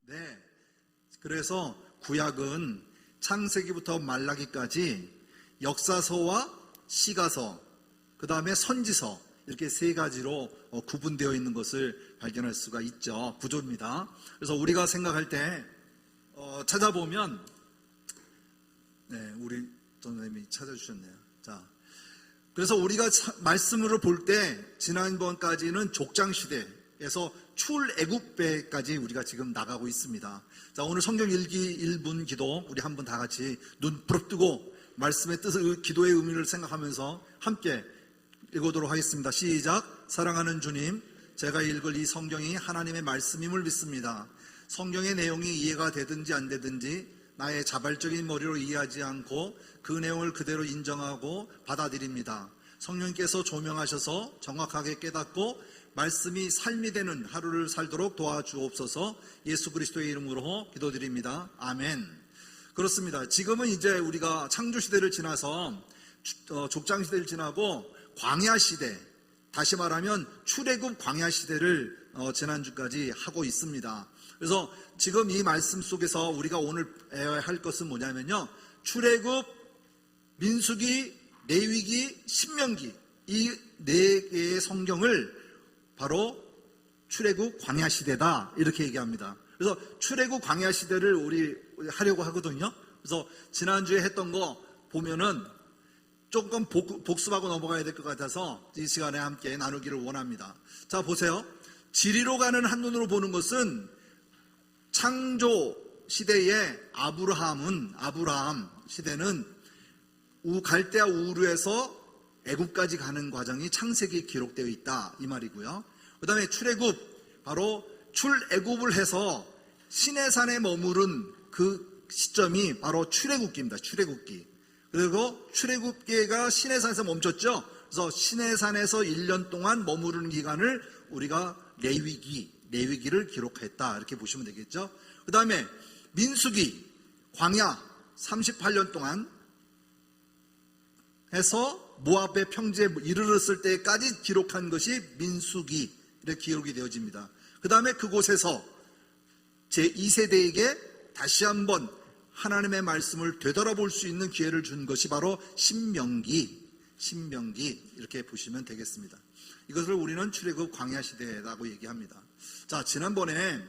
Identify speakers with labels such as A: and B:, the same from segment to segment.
A: 네. 그래서 구약은 창세기부터 말라기까지 역사서와 시가서, 그 다음에 선지서, 이렇게 세 가지로 구분되어 있는 것을 발견할 수가 있죠. 구조입니다. 그래서 우리가 생각할 때 찾아보면, 네, 우리 선생님이 찾아주셨네요. 자, 그래서 우리가 말씀으로 볼 때 지난번까지는 족장시대에서 출애굽배까지 우리가 지금 나가고 있습니다. 자, 오늘 성경 읽기 1분 기도 우리 한번 다 같이 눈 부릅뜨고 말씀의 뜻을, 기도의 의미를 생각하면서 함께 읽어보도록 하겠습니다. 시작. 사랑하는 주님, 제가 읽을 이 성경이 하나님의 말씀임을 믿습니다. 성경의 내용이 이해가 되든지 안 되든지 나의 자발적인 머리로 이해하지 않고 그 내용을 그대로 인정하고 받아들입니다. 성령께서 조명하셔서 정확하게 깨닫고 말씀이 삶이 되는 하루를 살도록 도와주옵소서. 예수 그리스도의 이름으로 기도드립니다. 아멘. 그렇습니다. 지금은 이제 우리가 창조시대를 지나서 족장시대를 지나고 광야시대, 다시 말하면 출애굽 광야시대를 지난주까지 하고 있습니다. 그래서 지금 이 말씀 속에서 우리가 오늘 배워야 할 것은 뭐냐면요, 출애굽, 민수기, 레위기, 신명기, 이 네 개의 성경을 바로 출애굽 광야시대다, 이렇게 얘기합니다. 그래서 출애굽 광야시대를 우리 하려고 하거든요. 그래서 지난주에 했던 거 보면은 조금 복습하고 넘어가야 될 것 같아서 이 시간에 함께 나누기를 원합니다. 자, 보세요. 지리로 가는 한눈으로 보는 것은 창조 시대의 아브라함 시대는 갈대아 우르에서 애굽까지 가는 과정이 창세기에 기록되어 있다, 이 말이고요. 그 다음에 출애굽, 바로 출애굽을 해서 시내산에 머무른 그 시점이 바로 출애굽기입니다. 출애굽기. 그리고 출애굽기가 시내산에서 멈췄죠. 그래서 시내산에서 1년 동안 머무르는 기간을 우리가 레위기를 기록했다, 이렇게 보시면 되겠죠. 그 다음에 민수기, 광야 38년 동안 해서 모압의 평지에 이르렀을 때까지 기록한 것이 민수기, 이렇게 기록이 되어집니다. 그 다음에 그곳에서 제2세대에게 다시 한번 하나님의 말씀을 되돌아볼 수 있는 기회를 준 것이 바로 신명기, 이렇게 보시면 되겠습니다. 이것을 우리는 출애굽 광야시대라고 얘기합니다. 자, 지난번에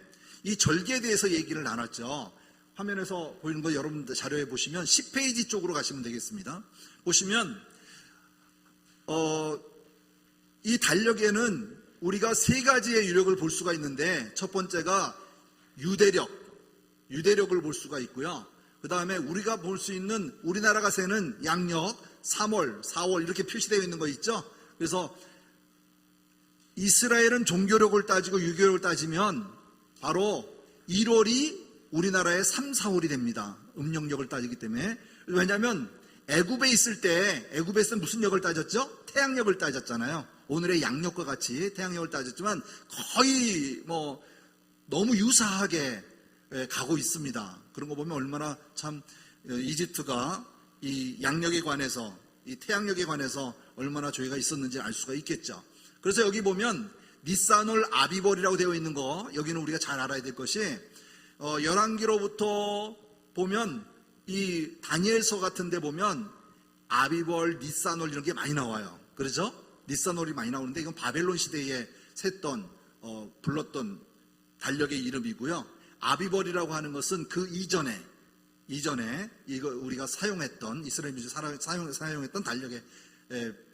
A: 이 절기에 대해서 얘기를 나눴죠. 화면에서 보이는 거 여러분들 자료에 보시면 10페이지 쪽으로 가시면 되겠습니다. 보시면 이 달력에는 우리가 세 가지의 유력을 볼 수가 있는데, 첫 번째가 유대력을 볼 수가 있고요. 그 다음에 우리가 볼 수 있는, 우리나라가 세는 양력 3월, 4월 이렇게 표시되어 있는 거 있죠. 그래서 이스라엘은 종교력을 따지고 유교력을 따지면 바로 1월이 우리나라의 3, 4월이 됩니다. 음력력을 따지기 때문에. 왜냐하면 애굽에 있을 때, 애굽에서는 무슨 역을 따졌죠? 태양력을 따졌잖아요. 오늘의 양력과 같이 태양력을 따졌지만 거의 너무 유사하게 가고 있습니다. 그런 거 보면 얼마나 참 이집트가 이 양력에 관해서, 이 태양력에 관해서 얼마나 조예가 있었는지 알 수가 있겠죠. 그래서 여기 보면 니산월 아비벌이라고 되어 있는 거, 여기는 우리가 잘 알아야 될 것이 열왕기로부터 보면 이 다니엘서 같은 데 보면 아비벌, 니산월 이런 게 많이 나와요. 그렇죠? 니산월이 많이 나오는데 이건 바벨론 시대에 셌던 불렀던 달력의 이름이고요. 아비벌이라고 하는 것은 그 이전에 이거 우리가 사용했던, 이스라엘 민족이 사용했던 달력의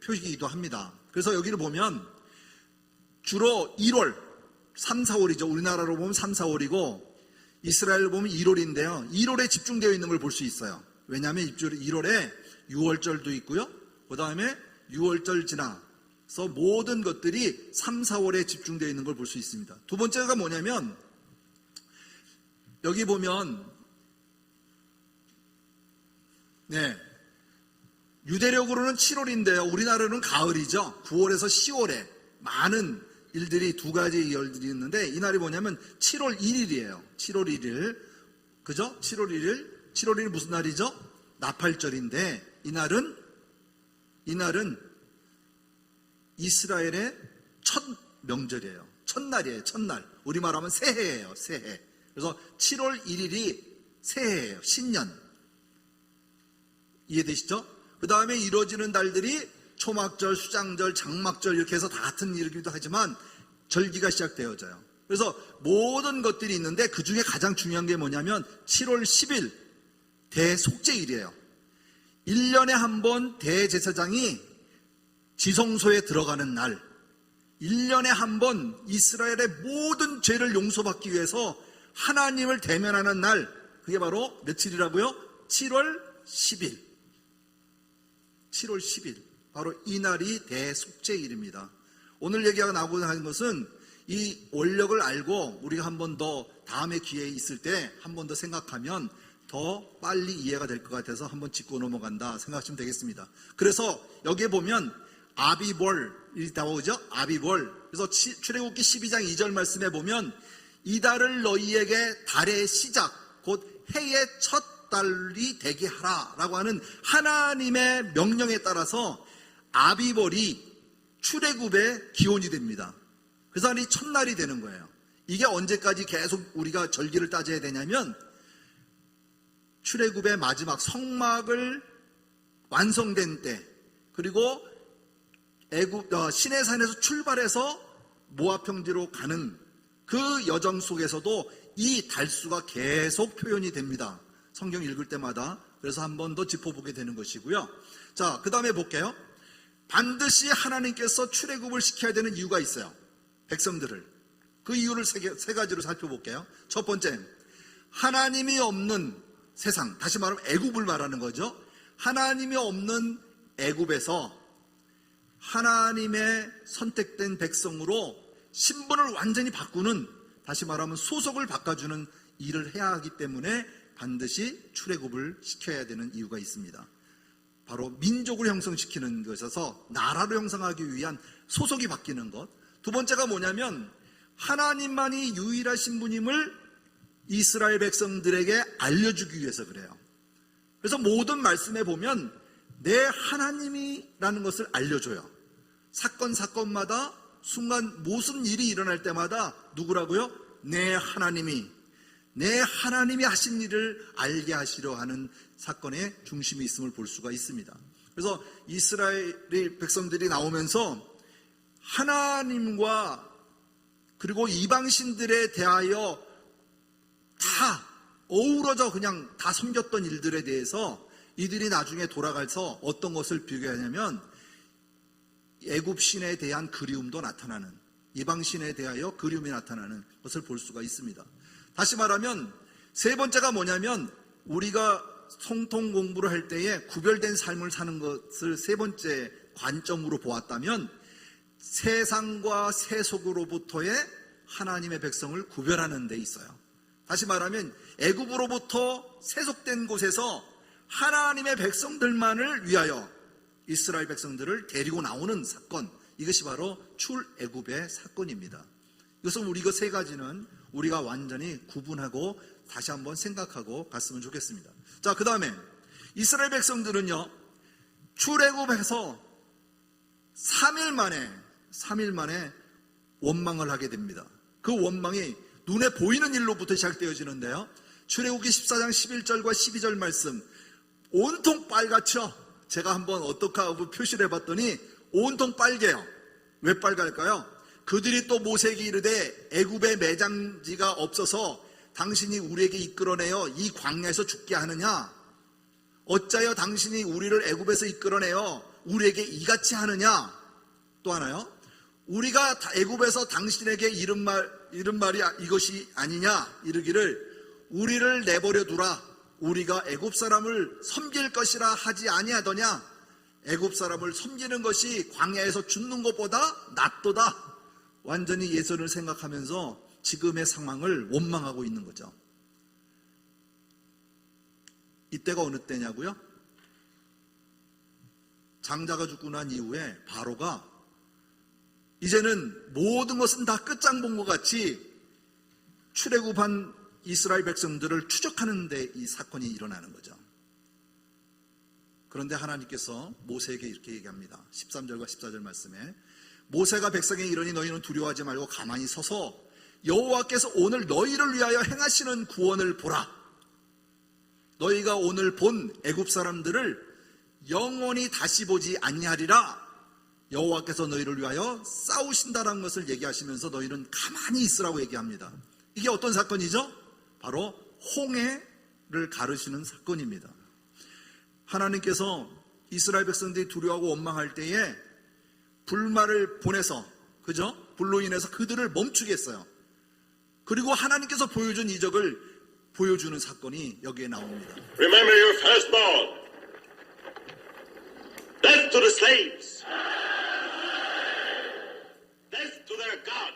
A: 표시이기도 합니다. 그래서 여기를 보면 주로 1월, 3, 4월이죠. 우리나라로 보면 3, 4월이고 이스라엘로 보면 1월인데요. 1월에 집중되어 있는 걸 볼 수 있어요. 왜냐하면 1월에 6월절도 있고요. 그 다음에 6월절 지나서 모든 것들이 3, 4월에 집중되어 있는 걸 볼 수 있습니다. 두 번째가 뭐냐면 여기 보면 유대력으로는 7월인데요. 우리나라는 가을이죠. 9월에서 10월에 많은 일들이, 두 가지 일들이 있는데 이날이 뭐냐면 7월 1일이에요. 7월 1일. 그죠? 7월 1일. 7월 1일 무슨 날이죠? 나팔절인데 이날은 이스라엘의 첫 명절이에요. 첫날이에요. 첫날. 우리말하면 새해예요. 새해. 그래서 7월 1일이 새해예요. 신년. 이해되시죠? 그 다음에 이루어지는 달들이 초막절, 수장절, 장막절 이렇게 해서 다 같은 일이기도 하지만 절기가 시작되어져요. 그래서 모든 것들이 있는데 그 중에 가장 중요한 게 뭐냐면 7월 10일 대속죄일이에요. 1년에 한 번 대제사장이 지성소에 들어가는 날, 1년에 한 번 이스라엘의 모든 죄를 용서받기 위해서 하나님을 대면하는 날, 그게 바로 며칠이라고요? 7월 10일. 7월 10일. 바로 이 날이 대속죄일입니다. 오늘 얘기가 나오고 하는 것은 이 원력을 알고 우리가 한 번 더 다음에 기회에 있을 때 한 번 더 생각하면 더 빨리 이해가 될 것 같아서 한번 짚고 넘어간다 생각하시면 되겠습니다. 그래서 여기에 보면 아비벌이 나오죠? 아비벌. 그래서 출애굽기 12장 2절 말씀에 보면 이달을 너희에게 달의 시작 곧 해의 첫 달이 되게 하라 라고 하는 하나님의 명령에 따라서 아비벌이 출애굽의 기원이 됩니다. 그래서 이 첫날이 되는 거예요. 이게 언제까지 계속 우리가 절기를 따져야 되냐면 출애굽의 마지막 성막을 완성된 때, 그리고 시내산에서 출발해서 모압 평지로 가는 그 여정 속에서도 이 달수가 계속 표현이 됩니다. 성경 읽을 때마다. 그래서 한 번 더 짚어보게 되는 것이고요. 자, 그 다음에 볼게요. 반드시 하나님께서 출애굽을 시켜야 되는 이유가 있어요. 백성들을. 그 이유를 세 가지로 살펴볼게요. 첫 번째, 하나님이 없는 세상, 다시 말하면 애굽을 말하는 거죠. 하나님이 없는 애굽에서 하나님의 선택된 백성으로 신분을 완전히 바꾸는, 다시 말하면 소속을 바꿔주는 일을 해야 하기 때문에 반드시 출애굽을 시켜야 되는 이유가 있습니다. 바로 민족을 형성시키는 것에서 나라로 형성하기 위한 소속이 바뀌는 것. 두 번째가 뭐냐면 하나님만이 유일하신 분임을 이스라엘 백성들에게 알려주기 위해서 그래요. 그래서 모든 말씀에 보면 내 하나님이라는 것을 알려줘요. 사건마다 순간 무슨 일이 일어날 때마다 누구라고요? 내 하나님이 하신 일을 알게 하시려 하는 사건의 중심이 있음을 볼 수가 있습니다. 그래서 이스라엘 백성들이 나오면서 하나님과 그리고 이방신들에 대하여 다 어우러져 그냥 다 섬겼던 일들에 대해서 이들이 나중에 돌아가서 어떤 것을 비교하냐면 애굽 신에 대한 그리움도 나타나는, 이방 신에 대하여 그리움이 나타나는 것을 볼 수가 있습니다. 다시 말하면 세 번째가 뭐냐면 우리가 성통 공부를 할 때에 구별된 삶을 사는 것을 세 번째 관점으로 보았다면 세상과 세속으로부터의 하나님의 백성을 구별하는 데 있어요. 다시 말하면 애굽으로부터 세속된 곳에서 하나님의 백성들만을 위하여 이스라엘 백성들을 데리고 나오는 사건, 이것이 바로 출애굽의 사건입니다. 이것은 우리가 세 가지는 우리가 완전히 구분하고 다시 한번 생각하고 갔으면 좋겠습니다. 자, 그 다음에 이스라엘 백성들은요 출애굽해서 3일 만에 원망을 하게 됩니다. 그 원망이 눈에 보이는 일로부터 시작되어지는데요. 출애굽기 14장 11절과 12절 말씀, 온통 빨갛죠. 제가 한번 어떻게 하고 표시를 해봤더니 온통 빨개요. 왜 빨갈까요? 그들이 또 모세에게 이르되 애굽에 매장지가 없어서 당신이 우리에게 이끌어내어 이 광야에서 죽게 하느냐? 어찌하여 당신이 우리를 애굽에서 이끌어내어 우리에게 이같이 하느냐? 또 하나요? 우리가 애굽에서 당신에게 이른 말이 이것이 아니냐? 이르기를 우리를 내버려 두라. 우리가 애굽 사람을 섬길 것이라 하지 아니하더냐? 애굽 사람을 섬기는 것이 광야에서 죽는 것보다 낫도다. 완전히 예선을 생각하면서 지금의 상황을 원망하고 있는 거죠. 이때가 어느 때냐고요? 장자가 죽고 난 이후에 바로가 이제는 모든 것은 다 끝장 본 것 같이 출애굽한 이스라엘 백성들을 추적하는 데 이 사건이 일어나는 거죠. 그런데 하나님께서 모세에게 이렇게 얘기합니다. 13절과 14절 말씀에 모세가 백성에게 이르니 너희는 두려워하지 말고 가만히 서서 여호와께서 오늘 너희를 위하여 행하시는 구원을 보라. 너희가 오늘 본 애굽 사람들을 영원히 다시 보지 아니하리라. 여호와께서 너희를 위하여 싸우신다라는 것을 얘기하시면서 너희는 가만히 있으라고 얘기합니다. 이게 어떤 사건이죠? 바로 홍해를 가르시는 사건입니다. 하나님께서 이스라엘 백성들이 두려워하고 원망할 때에 불말을 보내서, 그죠? 불로 인해서 그들을 멈추게 했어요. 그리고 하나님께서 보여준 이적을 보여주는 사건이 여기에 나옵니다.
B: Remember your firstborn. Death to the slaves. Death to their God.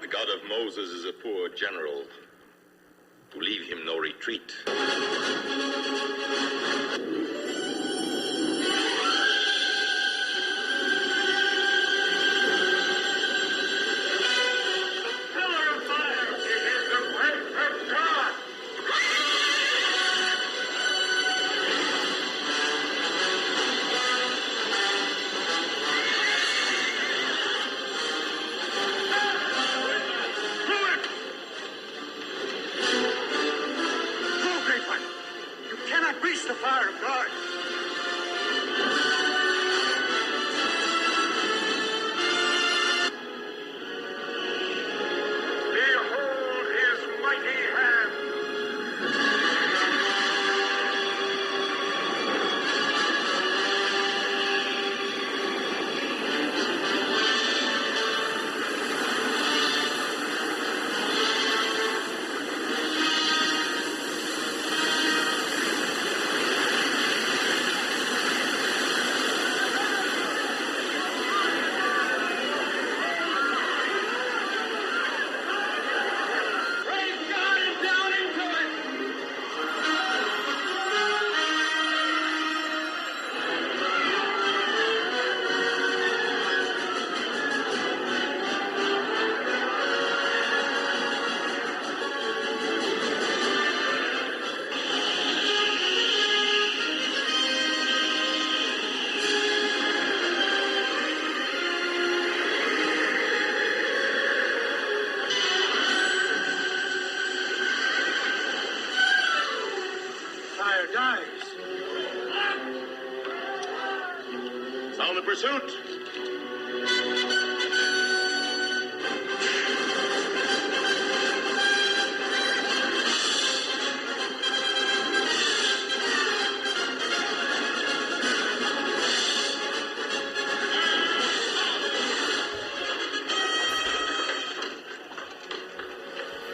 B: The God of Moses is a poor general. To leave him no retreat. Pillar of fire! It is the breath of God! You cannot reach the fire of God. Behold his mighty hand. Praise God and down into it. Fire dies. Sound the pursuit.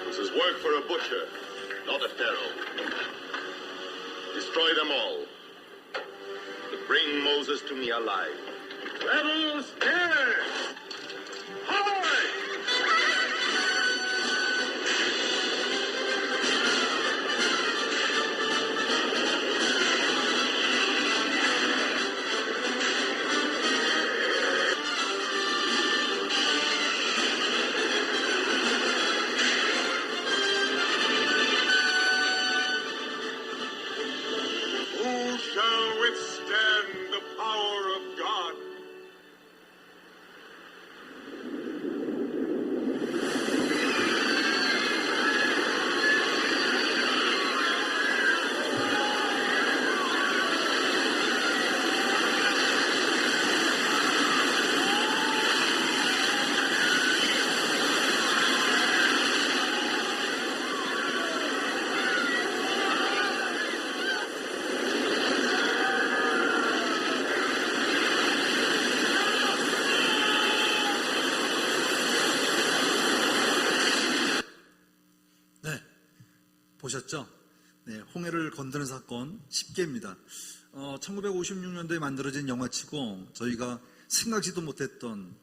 B: This is work for a butcher, not a pharaoh. Destroy them all. But bring Moses to me alive. Rebels, here! Hard! Who shall withstand the power of God?
A: 보셨죠? 네, 홍해를 건드는 사건 10개입니다. 1956년도에 만들어진 영화치고 저희가 생각지도 못했던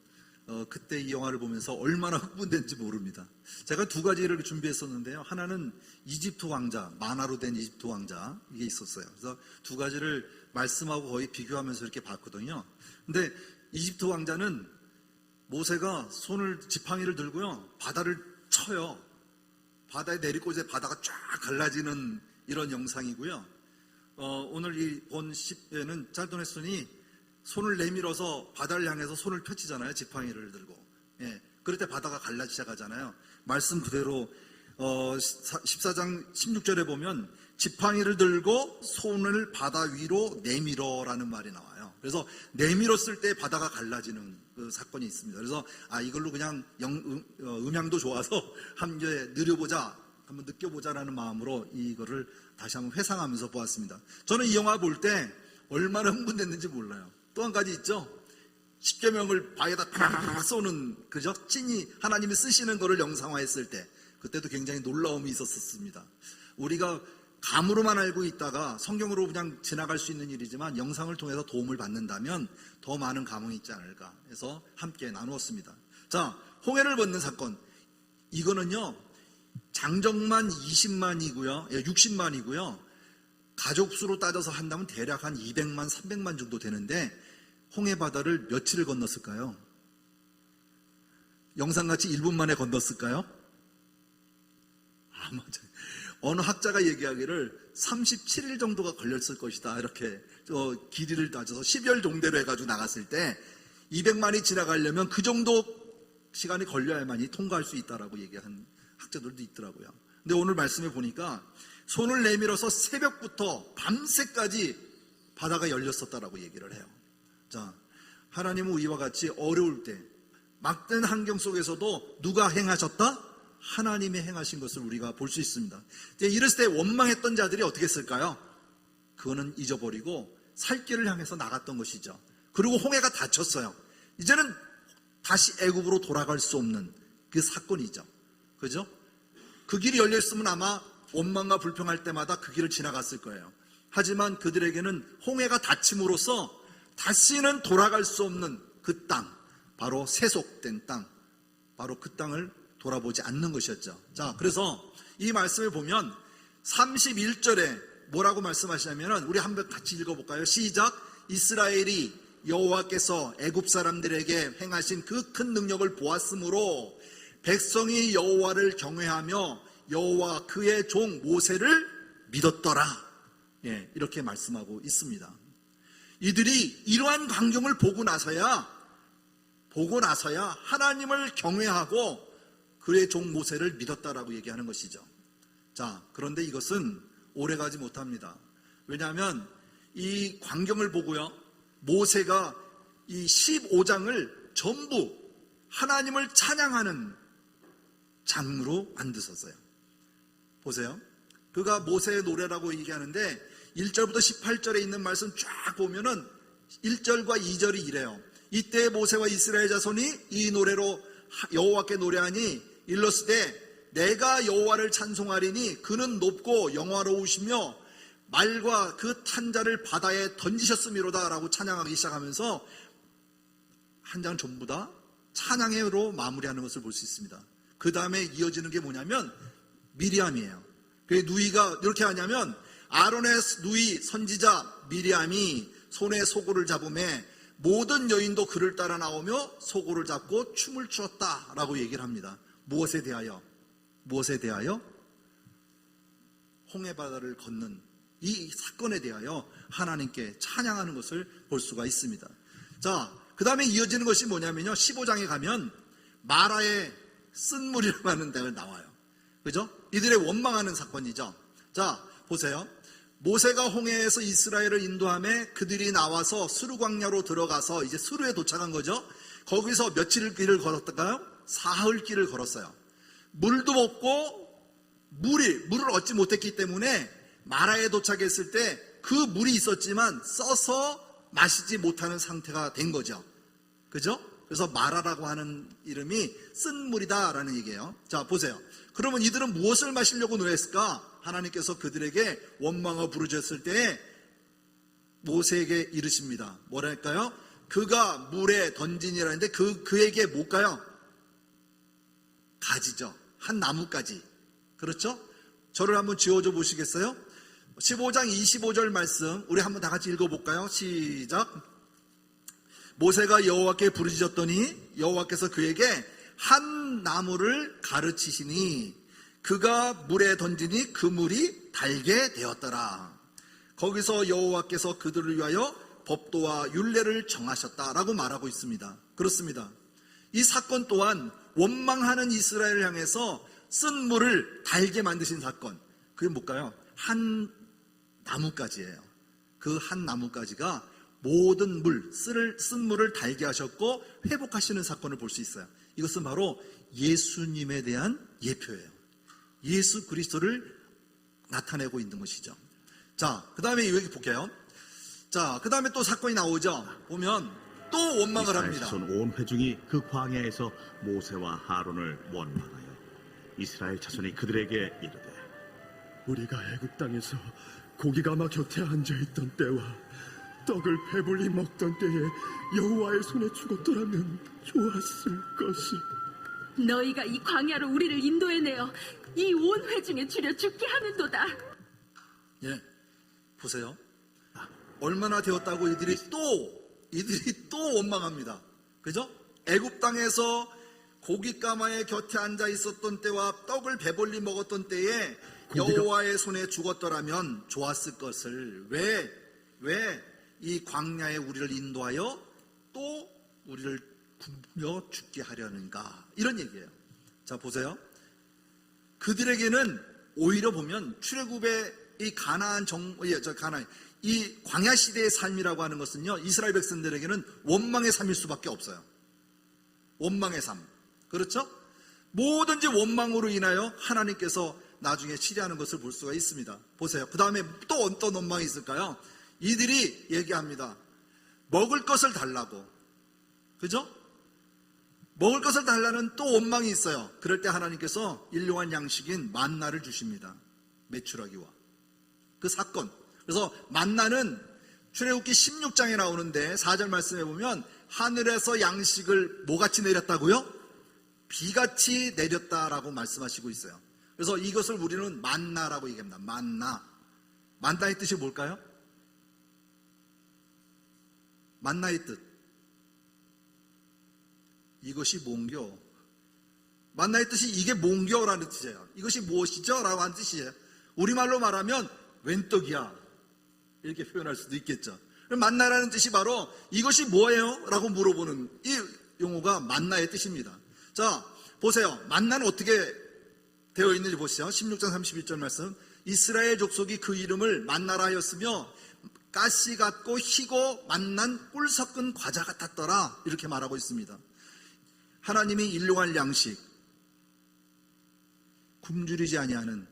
A: 그때 이 영화를 보면서 얼마나 흥분된지 모릅니다. 제가 두 가지를 준비했었는데요. 하나는 이집트 왕자, 만화로 된 이집트 왕자, 이게 있었어요. 그래서 두 가지를 말씀하고 거의 비교하면서 이렇게 봤거든요. 근데 이집트 왕자는 모세가 지팡이를 들고요, 바다를 쳐요. 바다에 내리고 이제 바다가 쫙 갈라지는 이런 영상이고요. 오늘 이 본 10회는 짤돈 햇손이 손을 내밀어서 바다를 향해서 손을 펼치잖아요. 지팡이를 들고. 예. 그럴 때 바다가 갈라지기 시작하잖아요. 말씀 그대로 14장 16절에 보면 지팡이를 들고 손을 바다 위로 내밀어라는 말이 나와요. 그래서 내밀었을 때 바다가 갈라지는 그 사건이 있습니다. 그래서 이걸로 그냥 음향도 좋아서 함께 느려보자, 한번 느껴보자라는 마음으로 이거를 다시 한번 회상하면서 보았습니다. 저는 이 영화 볼 때 얼마나 흥분됐는지 몰라요. 또 한 가지 있죠. 십계명을 바에다 팍 쏘는 그죠? 찐이 하나님이 쓰시는 거를 영상화했을 때 그때도 굉장히 놀라움이 있었습니다. 우리가 감으로만 알고 있다가 성경으로 그냥 지나갈 수 있는 일이지만 영상을 통해서 도움을 받는다면 더 많은 감흥이 있지 않을까 해서 함께 나누었습니다. 자, 홍해를 건넌 사건. 이거는요, 장정만 20만이고요, 60만이고요. 가족 수로 따져서 한다면 대략 한 200만, 300만 정도 되는데 홍해 바다를 며칠을 건넜을까요? 영상같이 1분 만에 건넜을까요? 맞아요. 어느 학자가 얘기하기를 37일 정도가 걸렸을 것이다. 이렇게 길이를 따져서 10열 정도로 해가지고 나갔을 때 200만이 지나가려면 그 정도 시간이 걸려야만이 통과할 수 있다라고 얘기한 학자들도 있더라고요. 근데 오늘 말씀에 보니까 손을 내밀어서 새벽부터 밤새까지 바다가 열렸었다라고 얘기를 해요. 자, 하나님은 우리와 같이 어려울 때 막된 환경 속에서도 누가 행하셨다? 하나님이 행하신 것을 우리가 볼 수 있습니다. 이제 이랬을 때 원망했던 자들이 어떻게 했을까요? 그거는 잊어버리고 살 길을 향해서 나갔던 것이죠. 그리고 홍해가 닫혔어요. 이제는 다시 애굽으로 돌아갈 수 없는 그 사건이죠. 그죠? 그 길이 열렸으면 아마 원망과 불평할 때마다 그 길을 지나갔을 거예요. 하지만 그들에게는 홍해가 닫힘으로써 다시는 돌아갈 수 없는 그 땅, 바로 세속된 땅, 바로 그 땅을 돌아보지 않는 것이었죠. 자, 그래서 이 말씀을 보면 31절에 뭐라고 말씀하시냐면, 우리 한번 같이 읽어볼까요? 시작. 이스라엘이 여호와께서 애굽 사람들에게 행하신 그 큰 능력을 보았으므로 백성이 여호와를 경외하며 여호와 그의 종 모세를 믿었더라. 예, 이렇게 말씀하고 있습니다. 이들이 이러한 광경을 보고 나서야 하나님을 경외하고 그의 종 모세를 믿었다라고 얘기하는 것이죠. 자, 그런데 이것은 오래가지 못합니다. 왜냐하면 이 광경을 보고요, 모세가 이 15장을 전부 하나님을 찬양하는 장으로 만드셨어요. 보세요. 그가 모세의 노래라고 얘기하는데 1절부터 18절에 있는 말씀 쫙 보면은 1절과 2절이 이래요. 이때 모세와 이스라엘 자손이 이 노래로 여호와께 노래하니 일렀을 때 내가 여호와를 찬송하리니 그는 높고 영화로우시며 말과 그 탄자를 바다에 던지셨음이로다 라고 찬양하기 시작하면서 한 장 전부 다 찬양으로 마무리하는 것을 볼 수 있습니다. 그 다음에 이어지는 게 뭐냐면 미리암이에요. 그 누이가 이렇게 하냐면 아론의 누이 선지자 미리암이 손에 소고를 잡음에 모든 여인도 그를 따라 나오며 소고를 잡고 춤을 추었다라고 얘기를 합니다. 무엇에 대하여? 홍해바다를 건넌 이 사건에 대하여 하나님께 찬양하는 것을 볼 수가 있습니다. 자, 그 다음에 이어지는 것이 뭐냐면요, 15장에 가면 마라의 쓴물이라고 하는 데가 나와요. 그죠? 이들의 원망하는 사건이죠. 자, 보세요. 모세가 홍해에서 이스라엘을 인도하며 그들이 나와서 수르 광야로 들어가서 이제 수르에 도착한 거죠. 거기서 며칠 길을 걸었을까요? 사흘 길을 걸었어요. 물도 없고 물을 얻지 못했기 때문에 마라에 도착했을 때 그 물이 있었지만 써서 마시지 못하는 상태가 된 거죠. 그죠? 그래서 마라라고 하는 이름이 쓴 물이다라는 얘기예요. 자, 보세요. 그러면 이들은 무엇을 마시려고 노했을까? 하나님께서 그들에게 원망을 부르셨을 때 모세에게 이르십니다. 뭐랄까요? 그가 물에 던지니라는데 그에게 뭘까요? 가지죠. 한 나뭇가지. 그렇죠? 저를 한번 지어줘 보시겠어요? 15장 25절 말씀 우리 한번 다 같이 읽어볼까요? 시작. 모세가 여호와께 부르짖었더니 여호와께서 그에게 한 나무를 가르치시니 그가 물에 던지니 그 물이 달게 되었더라. 거기서 여호와께서 그들을 위하여 법도와 율례를 정하셨다라고 말하고 있습니다. 그렇습니다. 이 사건 또한 원망하는 이스라엘을 향해서 쓴 물을 달게 만드신 사건. 그게 뭘까요? 한 나뭇가지예요. 그 한 나뭇가지가 모든 쓴 물을 달게 하셨고 회복하시는 사건을 볼 수 있어요. 이것은 바로 예수님에 대한 예표예요. 예수 그리스도를 나타내고 있는 것이죠. 자, 그 다음에 여기 볼게요. 자, 그 다음에 또 사건이 나오죠. 보면 또 원망을
C: 이스라엘
A: 합니다.
C: 자손 온 회중이 그 광야에서 모세와 하론을 원망하여 이스라엘 자손이 그들에게 이르되
D: 우리가 애굽 땅에서 고기가마 곁에 앉아있던 때와 떡을 배불리 먹던 때에 여호와의 손에 죽었더라면 좋았을 것을.
E: 너희가 이 광야로 우리를 인도해내어 이 온 회중에 줄여 죽게 하는도다.
A: 예, 보세요. 얼마나 되었다고 이들이 또 원망합니다. 그죠? 애굽 땅에서 고깃가마의 곁에 앉아 있었던 때와 떡을 배불리 먹었던 때에 여호와의 손에 죽었더라면 좋았을 것을 왜 이 광야에 우리를 인도하여 또 우리를 굶겨 죽게 하려는가, 이런 얘기예요. 자, 보세요. 그들에게는 오히려 보면 출애굽의 이 이 광야 시대의 삶이라고 하는 것은요, 이스라엘 백성들에게는 원망의 삶일 수밖에 없어요. 원망의 삶. 그렇죠? 뭐든지 원망으로 인하여 하나님께서 나중에 치리하는 것을 볼 수가 있습니다. 보세요. 그 다음에 또 어떤 원망이 있을까요? 이들이 얘기합니다. 먹을 것을 달라고. 그죠? 먹을 것을 달라는 또 원망이 있어요. 그럴 때 하나님께서 일용할 양식인 만나를 주십니다. 메추라기와 그 사건. 그래서 만나는 출애굽기 16장에 나오는데 4절 말씀해 보면 하늘에서 양식을 뭐같이 내렸다고요? 비같이 내렸다라고 말씀하시고 있어요. 그래서 이것을 우리는 만나라고 얘기합니다. 만나의 뜻이 뭘까요? 만나의 뜻. 이것이 뭔겨? 만나의 뜻이 이게 뭔겨라는 뜻이에요. 이것이 무엇이죠? 라고 하는 뜻이에요. 우리말로 말하면 웬 떡이야? 이렇게 표현할 수도 있겠죠. 만나라는 뜻이 바로 이것이 뭐예요? 라고 물어보는 이 용어가 만나의 뜻입니다. 자, 보세요. 만나는 어떻게 되어 있는지 보시죠. 16장 31절 말씀. 이스라엘 족속이 그 이름을 만나라 하였으며 가시 같고 희고 맛난 꿀 섞은 과자 같았더라, 이렇게 말하고 있습니다. 하나님이 일용할 양식, 굶주리지 아니하는,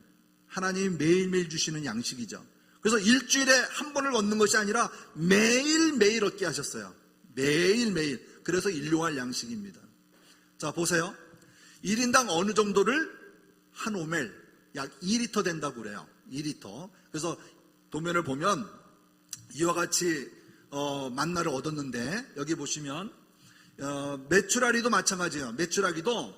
A: 하나님이 매일매일 주시는 양식이죠. 그래서 일주일에 한 번을 얻는 것이 아니라 매일매일 얻게 하셨어요. 매일매일. 그래서 일용할 양식입니다. 자, 보세요. 1인당 어느 정도를? 한 오멜, 약 2리터 된다고 그래요. 2리터. 그래서 도면을 보면 이와 같이 만나를 얻었는데, 여기 보시면 메추라기도 마찬가지예요. 메추라기도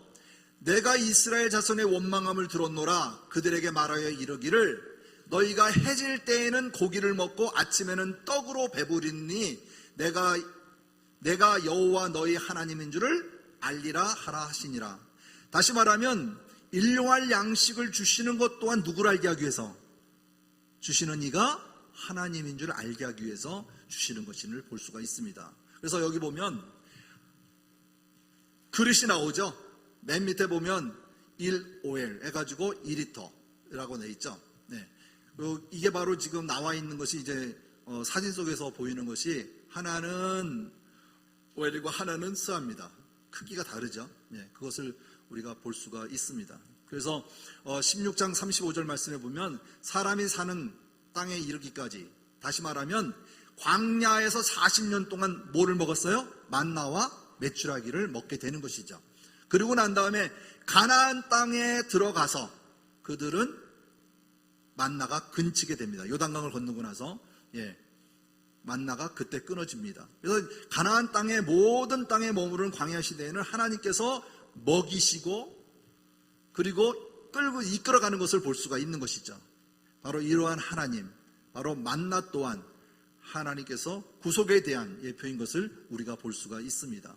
A: 내가 이스라엘 자손의 원망함을 들었노라. 그들에게 말하여 이르기를 너희가 해질 때에는 고기를 먹고 아침에는 떡으로 배부리니 내가 여호와 너희 하나님인 줄을 알리라 하라 하시니라. 다시 말하면 일용할 양식을 주시는 것 또한 누구를 알게 하기 위해서? 주시는 이가 하나님인 줄 알게 하기 위해서 주시는 것임을 볼 수가 있습니다. 그래서 여기 보면 그릇이 나오죠. 맨 밑에 보면 1OL 해가지고 2리터라고 돼 있죠. 네. 이게 바로 지금 나와 있는 것이 이제 사진 속에서 보이는 것이 하나는 오일이고 하나는 스아입니다. 크기가 다르죠. 네. 그것을 우리가 볼 수가 있습니다. 그래서 16장 35절 말씀에 보면 사람이 사는 땅에 이르기까지, 다시 말하면 광야에서 40년 동안 뭐를 먹었어요? 만나와 메추라기를 먹게 되는 것이죠. 그리고 난 다음에 가나안 땅에 들어가서 그들은 만나가 근치게 됩니다. 요단강을 건너고 나서 만나가 그때 끊어집니다. 그래서 가나안 땅의 모든 땅에 머무르는 광야 시대에는 하나님께서 먹이시고 그리고 끌고 이끌어가는 것을 볼 수가 있는 것이죠. 바로 이러한 하나님, 바로 만나 또한 하나님께서 구속에 대한 예표인 것을 우리가 볼 수가 있습니다.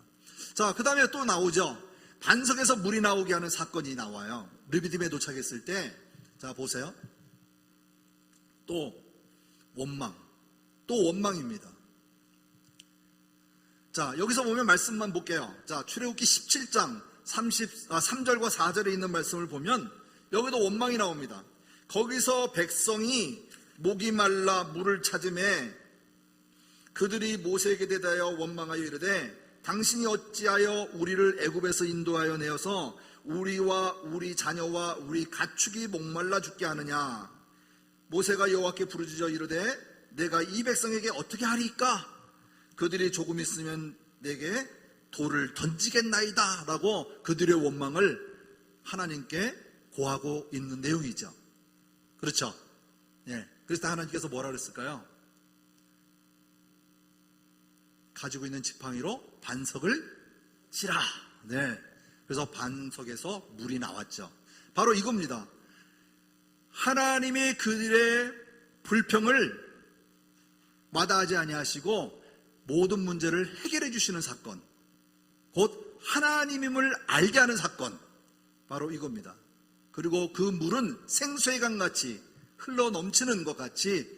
A: 자, 그 다음에 또 나오죠. 반석에서 물이 나오게 하는 사건이 나와요. 르비딤에 도착했을 때, 자 보세요. 또 원망입니다. 자, 여기서 보면 말씀만 볼게요. 자, 출애굽기 17장 3절과 4절에 있는 말씀을 보면 여기도 원망이 나옵니다. 거기서 백성이 목이 말라 물을 찾음에 그들이 모세에게 대하여 원망하여 이르되 당신이 어찌하여 우리를 애굽에서 인도하여 내어서 우리와 우리 자녀와 우리 가축이 목말라 죽게 하느냐. 모세가 여호와께 부르짖어 이르되 내가 이 백성에게 어떻게 하리까? 그들이 조금 있으면 내게 돌을 던지겠나이다 라고 그들의 원망을 하나님께 고하고 있는 내용이죠. 그렇죠? 예. 그래서 하나님께서 뭐라 그랬을까요? 가지고 있는 지팡이로 반석을 치라. 네. 그래서 반석에서 물이 나왔죠. 바로 이겁니다. 하나님이 그들의 불평을 마다하지 아니하시고 모든 문제를 해결해 주시는 사건, 곧 하나님임을 알게 하는 사건, 바로 이겁니다. 그리고 그 물은 생수의 강같이 흘러 넘치는 것 같이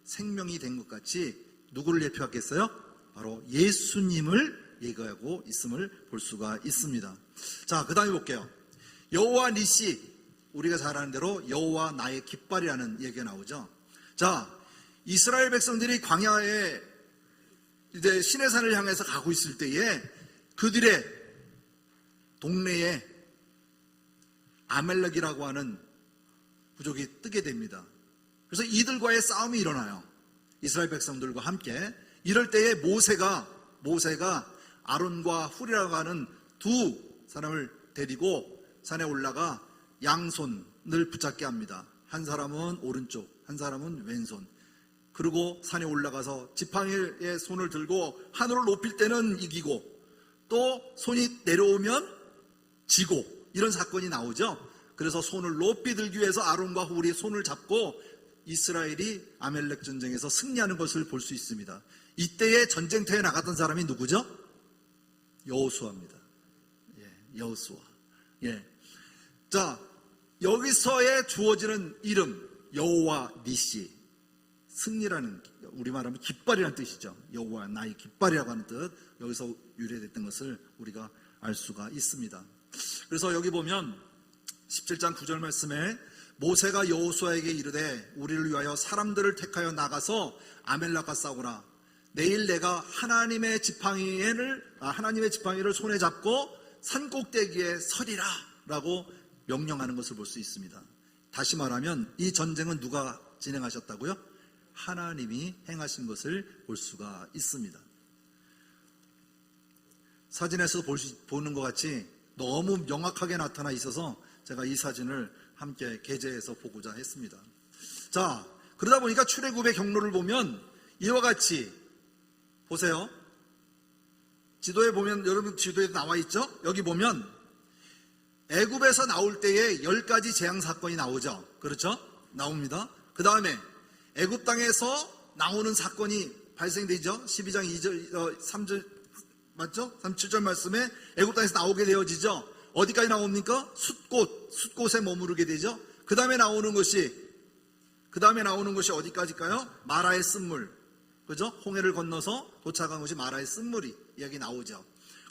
A: 생명이 된 것 같이 누구를 예표하겠어요? 바로 예수님을 얘기하고 있음을 볼 수가 있습니다. 자, 그 다음에 볼게요. 여호와 니시, 우리가 잘 아는 대로 여호와 나의 깃발이라는 얘기가 나오죠. 자, 이스라엘 백성들이 광야에 이제 시내산을 향해서 가고 있을 때에 그들의 동네에 아멜렉이라고 하는 부족이 뜨게 됩니다. 그래서 이들과의 싸움이 일어나요. 이스라엘 백성들과 함께. 이럴 때에 모세가 아론과 훌이라고 하는 두 사람을 데리고 산에 올라가 양손을 붙잡게 합니다. 한 사람은 오른쪽, 한 사람은 왼손. 그리고 산에 올라가서 지팡이에 손을 들고 하늘을 높일 때는 이기고 또 손이 내려오면 지고, 이런 사건이 나오죠. 그래서 손을 높이 들기 위해서 아론과 훌이 손을 잡고 이스라엘이 아멜렉 전쟁에서 승리하는 것을 볼 수 있습니다. 이때에 전쟁터에 나갔던 사람이 누구죠? 여호수아입니다. 여호수아. 자, 여기서의 주어지는 이름 여호와 니시, 승리라는, 우리말하면 깃발이라는 뜻이죠. 여호와 나의 깃발이라고 하는 뜻, 여기서 유래됐던 것을 우리가 알 수가 있습니다. 그래서 여기 보면 17장 9절 말씀에 모세가 여호수아에게 이르되 우리를 위하여 사람들을 택하여 나가서 아멜렉과 싸우라. 내일 내가 하나님의 지팡이를 손에 잡고 산꼭대기에 서리라 라고 명령하는 것을 볼 수 있습니다. 다시 말하면 이 전쟁은 누가 진행하셨다고요? 하나님이 행하신 것을 볼 수가 있습니다. 사진에서 보는 것 같이 너무 명확하게 나타나 있어서 제가 이 사진을 함께 게재해서 보고자 했습니다. 자, 그러다 보니까 출애굽의 경로를 보면 이와 같이 보세요. 지도에 보면, 여러분 지도에 나와 있죠? 여기 보면 애굽에서 나올 때에 10가지 재앙 사건이 나오죠. 그렇죠? 나옵니다. 그 다음에 애굽 땅에서 나오는 사건이 발생되죠. 12장 2절, 3절 맞죠? 37절 말씀에 애굽 땅에서 나오게 되어지죠. 어디까지 나옵니까? 숫곳에 머무르게 되죠. 그 다음에 나오는 것이 어디까지일까요? 마라의 쓴물, 그죠? 홍해를 건너서 도착한 것이 마라의 쓴물이 이야기 나오죠.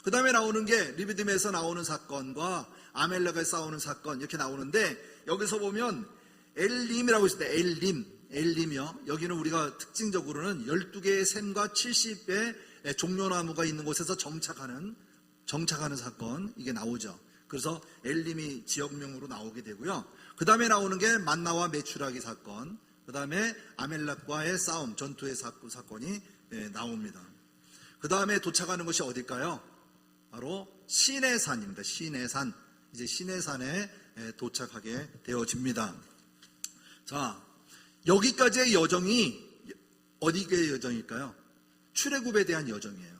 A: 그 다음에 나오는 게 르비딤에서 나오는 사건과 아멜렉에 싸우는 사건, 이렇게 나오는데 여기서 보면 엘림이라고 있을 때 엘림이요. 여기는 우리가 특징적으로는 12개의 샘과 70의 종려나무가 있는 곳에서 정착하는 사건, 이게 나오죠. 그래서 엘림이 지역명으로 나오게 되고요. 그 다음에 나오는 게 만나와 메추라기 사건, 그 다음에 아멜렉과의 싸움, 전투의 사건이 나옵니다. 그 다음에 도착하는 것이 어딜까요? 바로 시내산입니다. 시내산. 이제 시내산에 도착하게 되어집니다. 자, 여기까지의 여정이 어디의 여정일까요? 출애굽에 대한 여정이에요.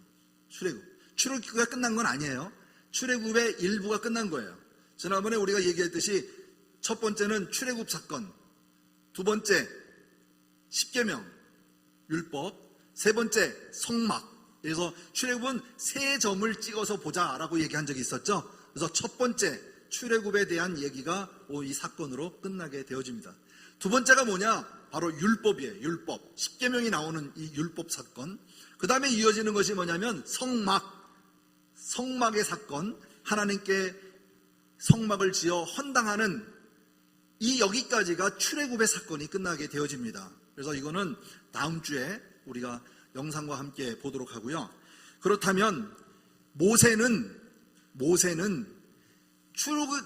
A: 출애굽가 끝난 건 아니에요. 출애굽의 일부가 끝난 거예요. 지난번에 우리가 얘기했듯이 첫 번째는 출애굽 사건, 두 번째 십계명, 율법, 세 번째 성막. 그래서 출애굽은 세 점을 찍어서 보자라고 얘기한 적이 있었죠. 그래서 첫 번째 출애굽에 대한 얘기가 이 사건으로 끝나게 되어집니다. 두 번째가 뭐냐? 바로 율법이에요. 율법. 십계명이 나오는 이 율법 사건. 그 다음에 이어지는 것이 뭐냐면 성막의 사건. 하나님께 성막을 지어 헌당하는 이 여기까지가 출애굽의 사건이 끝나게 되어집니다. 그래서 이거는 다음 주에 우리가 영상과 함께 보도록 하고요. 그렇다면 모세는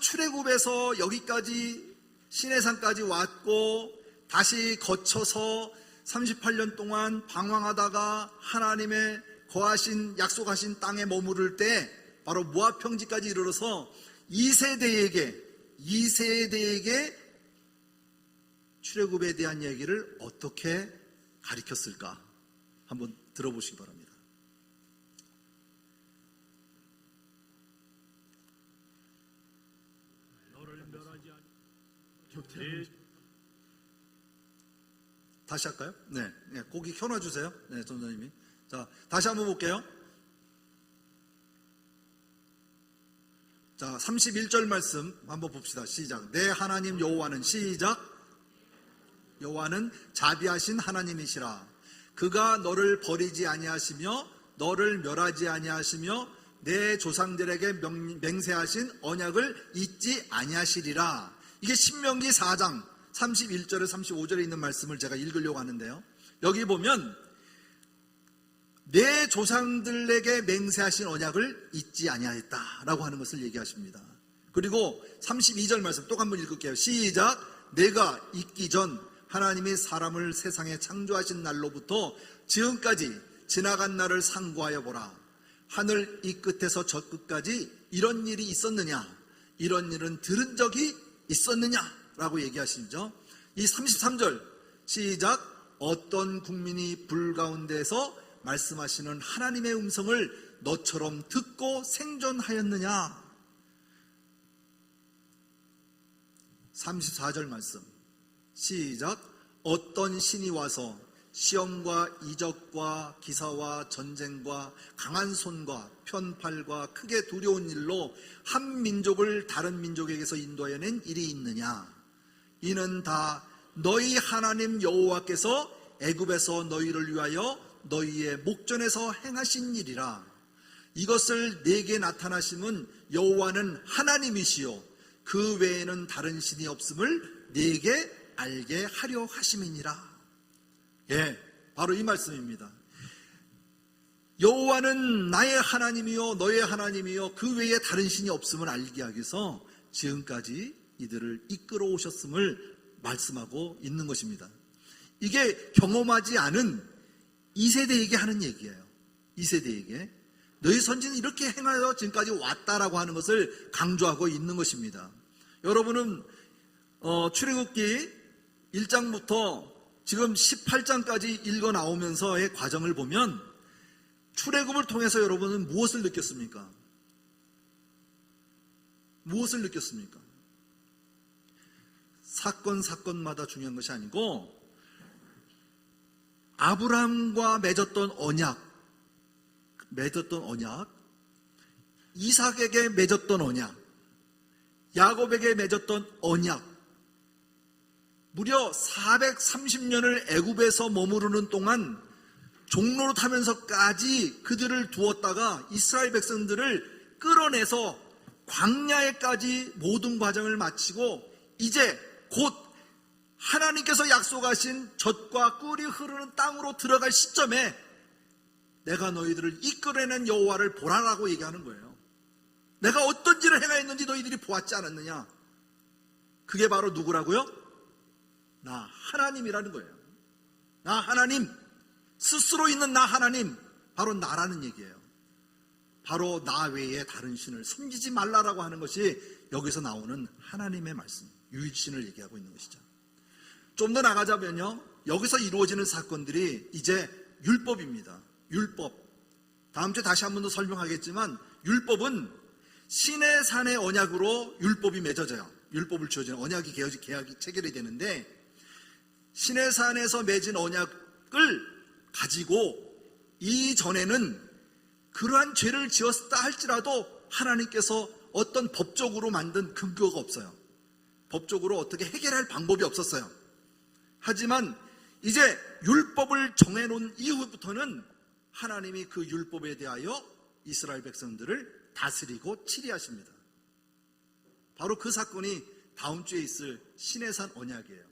A: 출애굽에서 여기까지 시내산까지 왔고 다시 거쳐서 38년 동안 방황하다가 하나님의 거하신 약속하신 땅에 머무를 때 바로 모압 평지까지 이르러서 2세대에게 출애굽에 대한 얘기를 어떻게 가르쳤을까? 한번 들어보시기 바랍니다. 다시 할까요? 네, 고기 켜놔주세요. 네, 전사님이. 자, 다시 한번 볼게요. 자, 31절 말씀 한번 봅시다. 시작. 내 하나님 여호와는 시작. 여호와는 자비하신 하나님이시라. 그가 너를 버리지 아니하시며 너를 멸하지 아니하시며 내 조상들에게 맹세하신 언약을 잊지 아니하시리라. 이게 신명기 4장 31절에 35절에 있는 말씀을 제가 읽으려고 하는데요. 여기 보면 내 조상들에게 맹세하신 언약을 잊지 아니하였다라고 하는 것을 얘기하십니다. 그리고 32절 말씀 또 한번 읽을게요. 시작. 내가 있기 전 하나님이 사람을 세상에 창조하신 날로부터 지금까지 지나간 날을 상고하여 보라. 하늘 이 끝에서 저 끝까지 이런 일이 있었느냐? 이런 일은 들은 적이 있었느냐? 라고 얘기하시죠. 이 33절 시작. 어떤 국민이 불 가운데서 말씀하시는 하나님의 음성을 너처럼 듣고 생존하였느냐? 34절 말씀 시작. 어떤 신이 와서 시험과 이적과 기사와 전쟁과 강한 손과 편팔과 크게 두려운 일로 한 민족을 다른 민족에게서 인도해낸 일이 있느냐? 이는 다 너희 하나님 여호와께서 애굽에서 너희를 위하여 너희의 목전에서 행하신 일이라. 이것을 내게 나타나심은 여호와는 하나님이시요 그 외에는 다른 신이 없음을 내게 알게 하려 하심이니라. 예, 바로 이 말씀입니다. 여호와는 나의 하나님이요 너의 하나님이요 그 외에 다른 신이 없음을 알게 하기 위해서 지금까지 이들을 이끌어 오셨음을 말씀하고 있는 것입니다. 이게 경험하지 않은 2세대에게 하는 얘기예요. 2세대에게 너희 선지는 이렇게 행하여 지금까지 왔다라고 하는 것을 강조하고 있는 것입니다. 여러분은 출애굽기 1장부터 지금 18장까지 읽어 나오면서의 과정을 보면 출애굽을 통해서 여러분은 무엇을 느꼈습니까? 무엇을 느꼈습니까? 사건마다 중요한 것이 아니고 아브라함과 맺었던 언약, 이삭에게 맺었던 언약, 야곱에게 맺었던 언약, 무려 430년을 애굽에서 머무르는 동안 종로로 타면서까지 그들을 두었다가 이스라엘 백성들을 끌어내서 광야에까지 모든 과정을 마치고 이제 곧 하나님께서 약속하신 젖과 꿀이 흐르는 땅으로 들어갈 시점에 내가 너희들을 이끌어내는 여호와를 보라라고 얘기하는 거예요. 내가 어떤 일을 행하였는지 너희들이 보았지 않았느냐? 그게 바로 누구라고요? 나 하나님이라는 거예요. 나 하나님, 스스로 있는 나 하나님, 바로 나라는 얘기예요. 바로 나 외에 다른 신을 섬기지 말라라고 하는 것이 여기서 나오는 하나님의 말씀, 유일신을 얘기하고 있는 것이죠. 좀 더 나가자면요, 여기서 이루어지는 사건들이 이제 율법입니다. 율법, 다음 주에 다시 한 번 더 설명하겠지만 율법은 신의 산의 언약으로 율법이 맺어져요. 율법을 주어지는 언약이 계약이 체결이 되는데 신의 산에서 맺은 언약을 가지고 이전에는 그러한 죄를 지었다 할지라도 하나님께서 어떤 법적으로 만든 근거가 없어요. 법적으로 어떻게 해결할 방법이 없었어요. 하지만 이제 율법을 정해놓은 이후부터는 하나님이 그 율법에 대하여 이스라엘 백성들을 다스리고 치리하십니다. 바로 그 사건이 다음 주에 있을 시내산 언약이에요.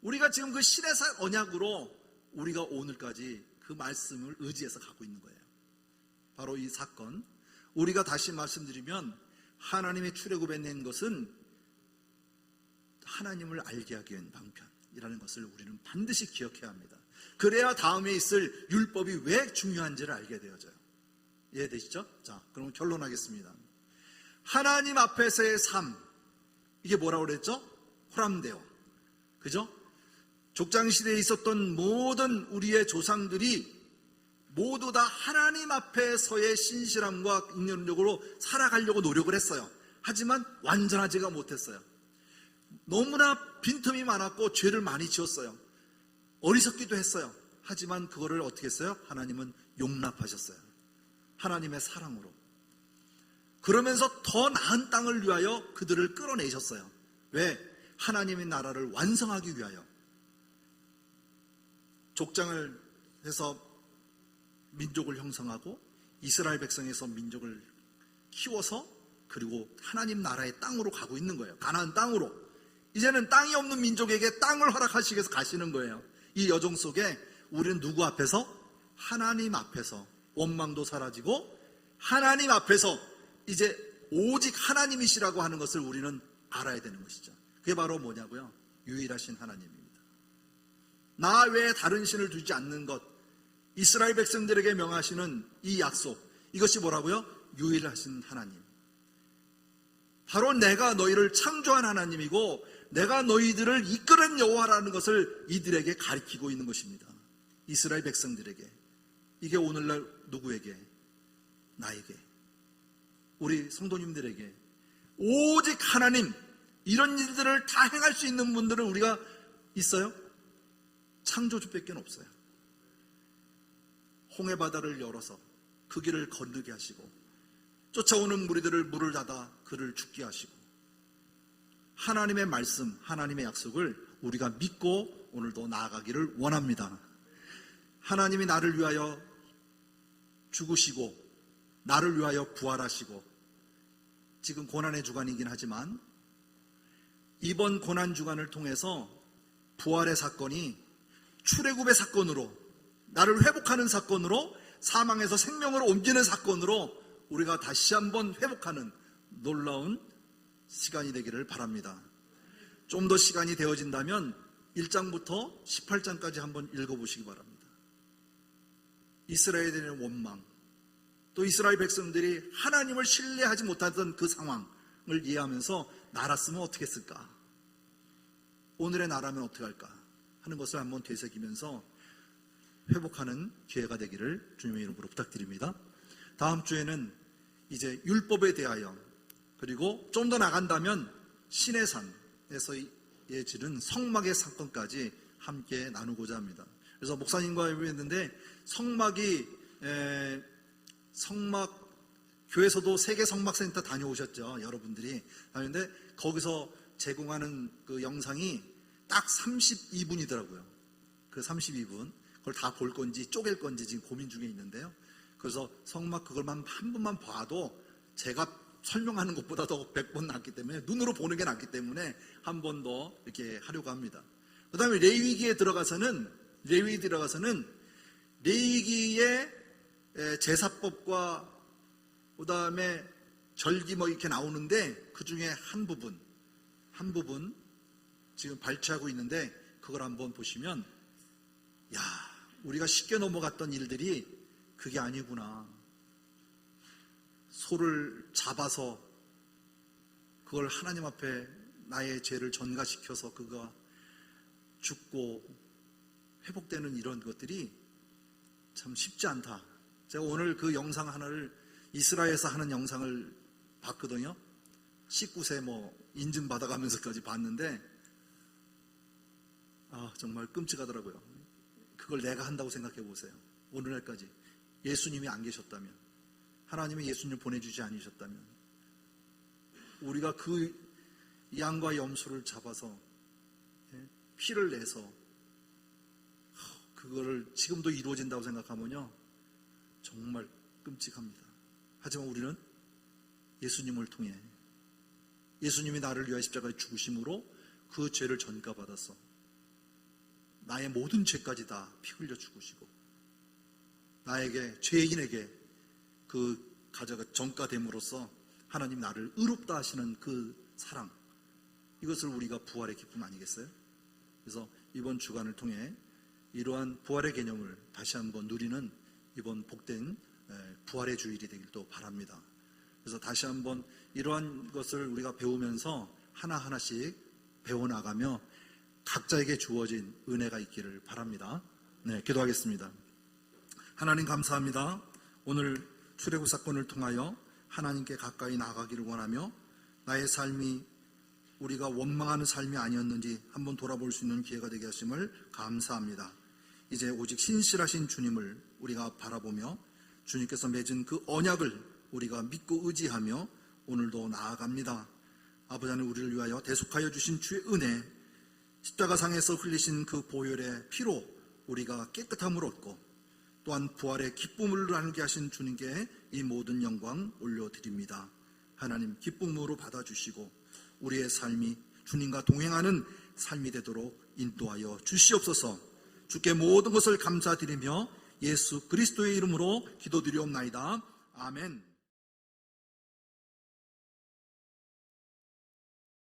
A: 우리가 지금 그 시내산 언약으로 우리가 오늘까지 그 말씀을 의지해서 가고 있는 거예요. 바로 이 사건, 우리가 다시 말씀드리면 하나님의 출애굽에 낸 것은 하나님을 알게 하기 위한 방편이라는 것을 우리는 반드시 기억해야 합니다. 그래야 다음에 있을 율법이 왜 중요한지를 알게 되어져요. 이해되시죠? 자, 그럼 결론하겠습니다. 하나님 앞에서의 삶, 이게 뭐라고 그랬죠? 호람데오, 그죠? 족장시대에 있었던 모든 우리의 조상들이 모두 다 하나님 앞에서의 신실함과 인연력으로 살아가려고 노력을 했어요. 하지만 완전하지가 못했어요. 너무나 빈틈이 많았고 죄를 많이 지었어요. 어리석기도 했어요. 하지만 그거를 어떻게 했어요? 하나님은 용납하셨어요. 하나님의 사랑으로. 그러면서 더 나은 땅을 위하여 그들을 끌어내셨어요. 왜? 하나님의 나라를 완성하기 위하여. 족장을 해서 민족을 형성하고 이스라엘 백성에서 민족을 키워서 그리고 하나님 나라의 땅으로 가고 있는 거예요. 가나안 땅으로. 이제는 땅이 없는 민족에게 땅을 허락하시기 위해서 가시는 거예요. 이 여정 속에 우리는 누구 앞에서? 하나님 앞에서 원망도 사라지고 하나님 앞에서 이제 오직 하나님이시라고 하는 것을 우리는 알아야 되는 것이죠. 그게 바로 뭐냐고요? 유일하신 하나님입니다. 나 외에 다른 신을 두지 않는 것, 이스라엘 백성들에게 명하시는 이 약속, 이것이 뭐라고요? 유일하신 하나님. 바로 내가 너희를 창조한 하나님이고 내가 너희들을 이끄는 여호와라는 것을 이들에게 가리키고 있는 것입니다. 이스라엘 백성들에게. 이게 오늘날 누구에게? 나에게, 우리 성도님들에게 오직 하나님, 이런 일들을 다 행할 수 있는 분들은 우리가 있어요? 창조주밖에 없어요. 홍해 바다를 열어서 그 길을 건너게 하시고 쫓아오는 무리들을 물을 닫아 그를 죽게 하시고 하나님의 말씀, 하나님의 약속을 우리가 믿고 오늘도 나아가기를 원합니다. 하나님이 나를 위하여 죽으시고 나를 위하여 부활하시고 지금 고난의 주간이긴 하지만 이번 고난 주간을 통해서 부활의 사건이 출애굽의 사건으로, 나를 회복하는 사건으로, 사망에서 생명으로 옮기는 사건으로 우리가 다시 한번 회복하는 놀라운 시간이 되기를 바랍니다. 좀 더 시간이 되어진다면 1장부터 18장까지 한번 읽어보시기 바랍니다. 이스라엘에 대한 원망, 또 이스라엘 백성들이 하나님을 신뢰하지 못하던 그 상황을 이해하면서 나랐으면 어떻게 했을까? 오늘의 나라면 어떻게 할까? 하는 것을 한번 되새기면서 회복하는 기회가 되기를 주님의 이름으로 부탁드립니다. 다음 주에는 이제 율법에 대하여, 그리고 좀 더 나간다면 시내산에서 이어지는 성막의 사건까지 함께 나누고자 합니다. 그래서 목사님과 얘기했는데 성막 교회에서도 세계 성막센터 다녀오셨죠. 여러분들이 다녔는데 거기서 제공하는 그 영상이 딱 32분이더라고요. 그 32분 그걸 다 볼 건지 쪼갤 건지 지금 고민 중에 있는데요. 그래서 성막 그걸만 한 번만 봐도 제가 설명하는 것보다 더 100번 낫기 때문에, 눈으로 보는 게 낫기 때문에 한 번 더 이렇게 하려고 합니다. 그 다음에 레위기에 들어가서는 레위기의 제사법과 그 다음에 절기 뭐 이렇게 나오는데 그 중에 한 부분 지금 발췌하고 있는데 그걸 한번 보시면 야, 우리가 쉽게 넘어갔던 일들이 그게 아니구나. 소를 잡아서 그걸 하나님 앞에 나의 죄를 전가시켜서 그가 죽고 회복되는 이런 것들이 참 쉽지 않다. 제가 오늘 그 영상 하나를 이스라엘에서 하는 영상을 봤거든요. 19세 인증받아가면서까지 봤는데 정말 끔찍하더라고요. 그걸 내가 한다고 생각해 보세요. 오늘날까지 예수님이 안 계셨다면, 하나님이 예수님을 보내주지 않으셨다면, 우리가 그 양과 염소를 잡아서 피를 내서 그거를 지금도 이루어진다고 생각하면요 정말 끔찍합니다. 하지만 우리는 예수님을 통해, 예수님이 나를 위하여 십자가에 죽으심으로 그 죄를 전가받아서 나의 모든 죄까지 다 피 흘려 죽으시고 나에게, 죄인에게 그 가져가 전가됨으로써 하나님 나를 의롭다 하시는 그 사랑, 이것을 우리가 부활의 기쁨 아니겠어요? 그래서 이번 주간을 통해 이러한 부활의 개념을 다시 한번 누리는 이번 복된 부활의 주일이 되길 또 바랍니다. 그래서 다시 한번 이러한 것을 우리가 배우면서 하나하나씩 배워나가며 각자에게 주어진 은혜가 있기를 바랍니다. 네, 기도하겠습니다. 하나님 감사합니다. 오늘 출애굽 사건을 통하여 하나님께 가까이 나아가기를 원하며 나의 삶이 우리가 원망하는 삶이 아니었는지 한번 돌아볼 수 있는 기회가 되게 하심을 감사합니다. 이제 오직 신실하신 주님을 우리가 바라보며 주님께서 맺은 그 언약을 우리가 믿고 의지하며 오늘도 나아갑니다. 아버지 하나님, 우리를 위하여 대속하여 주신 주의 은혜, 십자가상에서 흘리신 그 보혈의 피로 우리가 깨끗함을 얻고 또한 부활의 기쁨을 나누게 하신 주님께 이 모든 영광 올려드립니다. 하나님, 기쁨으로 받아주시고 우리의 삶이 주님과 동행하는 삶이 되도록 인도하여 주시옵소서. 주께 모든 것을 감사드리며 예수 그리스도의 이름으로 기도드리옵나이다. 아멘.